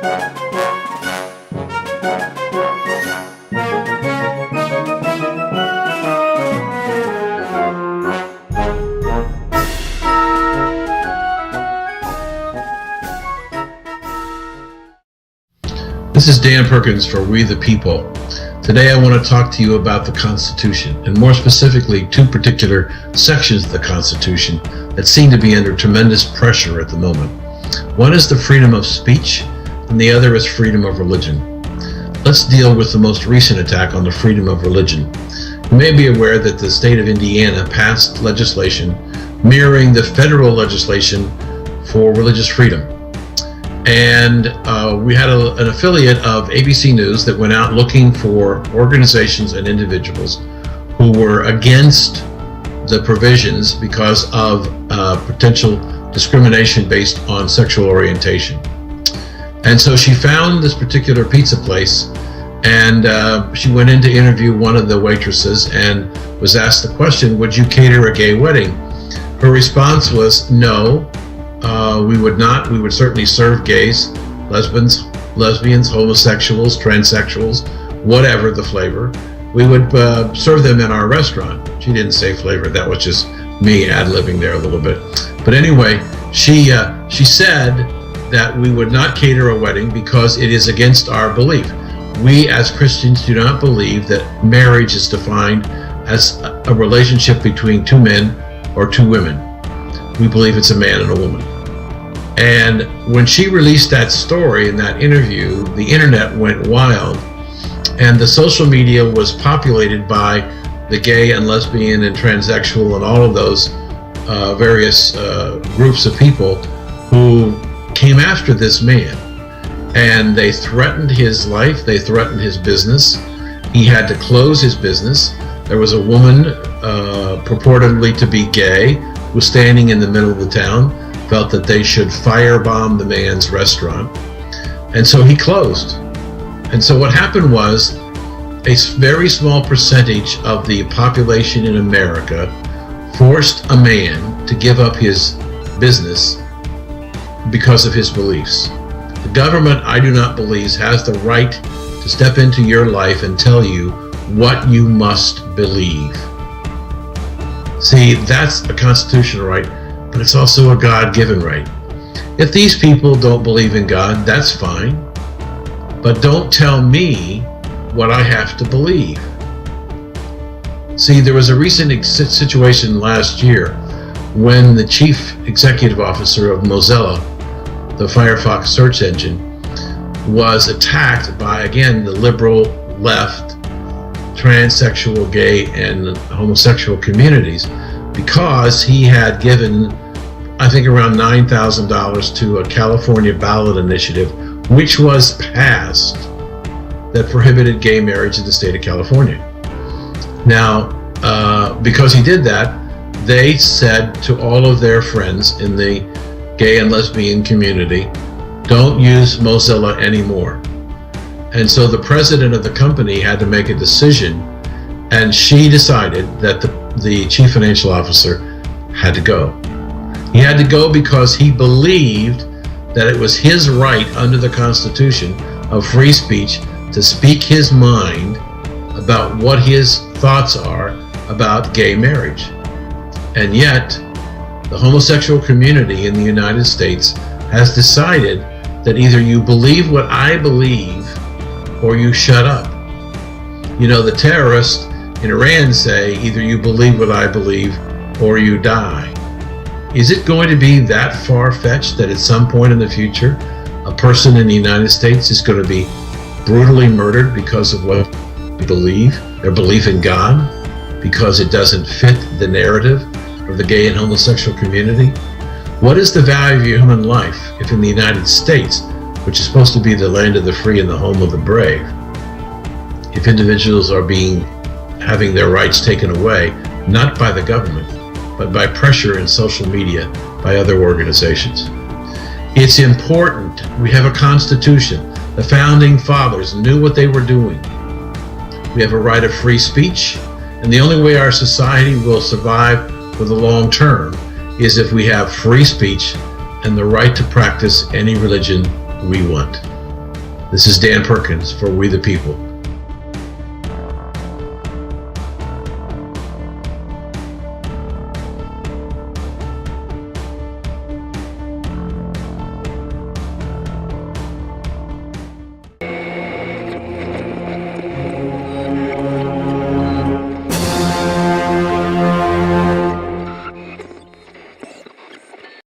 This is Dan Perkins for We the People. Today I want to talk to you about the Constitution, and more specifically, two particular sections of the Constitution that seem to be under tremendous pressure at the moment. One is the freedom of speech, and the other is freedom of religion. Let's deal with the most recent attack on the freedom of religion. You may be aware that the state of Indiana passed legislation mirroring the federal legislation for religious freedom. And we had an affiliate of ABC News that went out looking for organizations and individuals who were against the provisions because of potential discrimination based on sexual orientation. And so she found this particular pizza place, and she went in to interview one of the waitresses and was asked the question, would you cater a gay wedding? Her response was, no. We would not. We would certainly serve gays, lesbians, homosexuals, transsexuals, whatever the flavor. We would serve them in our restaurant. She didn't say flavor. That was just me ad-libbing there a little bit. But anyway, she said that we would not cater a wedding because it is against our belief. We as Christians do not believe that marriage is defined as a relationship between two men or two women. We believe it's a man and a woman. And when she released that story in that interview, the internet went wild, and the social media was populated by the gay and lesbian and transsexual and all of those various groups of people who came after this man. And they threatened his life, they threatened his business. He had to close his business. There was a woman purportedly to be gay who was standing in the middle of the town, felt that they should firebomb the man's restaurant, and so he closed. And so what happened was a very small percentage of the population in America forced a man to give up his business because of his beliefs. The government, I do not believe, has the right to step into your life and tell you what you must believe. See, that's a constitutional right, but it's also a God-given right. If these people don't believe in God, that's fine, but don't tell me what I have to believe. See, there was a recent situation last year when the chief executive officer of Mozilla, the Firefox search engine, was attacked by, again, the liberal left, transsexual, gay, and homosexual communities, because he had given, I think, around $9,000 to a California ballot initiative, which was passed, that prohibited gay marriage in the state of California. Now, because he did that, they said to all of their friends in the gay and lesbian community, don't use Mozilla anymore. And so the president of the company had to make a decision, and she decided that the chief financial officer had to go. He had to go because he believed that it was his right under the Constitution of free speech to speak his mind about what his thoughts are about gay marriage. And yet, the homosexual community in the United States has decided that either you believe what I believe or you shut up. You know, the terrorists in Iran say either you believe what I believe or you die. Is it going to be that far-fetched that at some point in the future a person in the United States is going to be brutally murdered because of what they believe, their belief in God, because it doesn't fit the narrative of the gay and homosexual community? What is the value of human life if in the United States, which is supposed to be the land of the free and the home of the brave, if individuals are having their rights taken away, not by the government, but by pressure in social media by other organizations? It's important. We have a constitution. The founding fathers knew what they were doing. We have a right of free speech, and the only way our society will survive for the long term is if we have free speech and the right to practice any religion we want. This is Dan Perkins for We the People.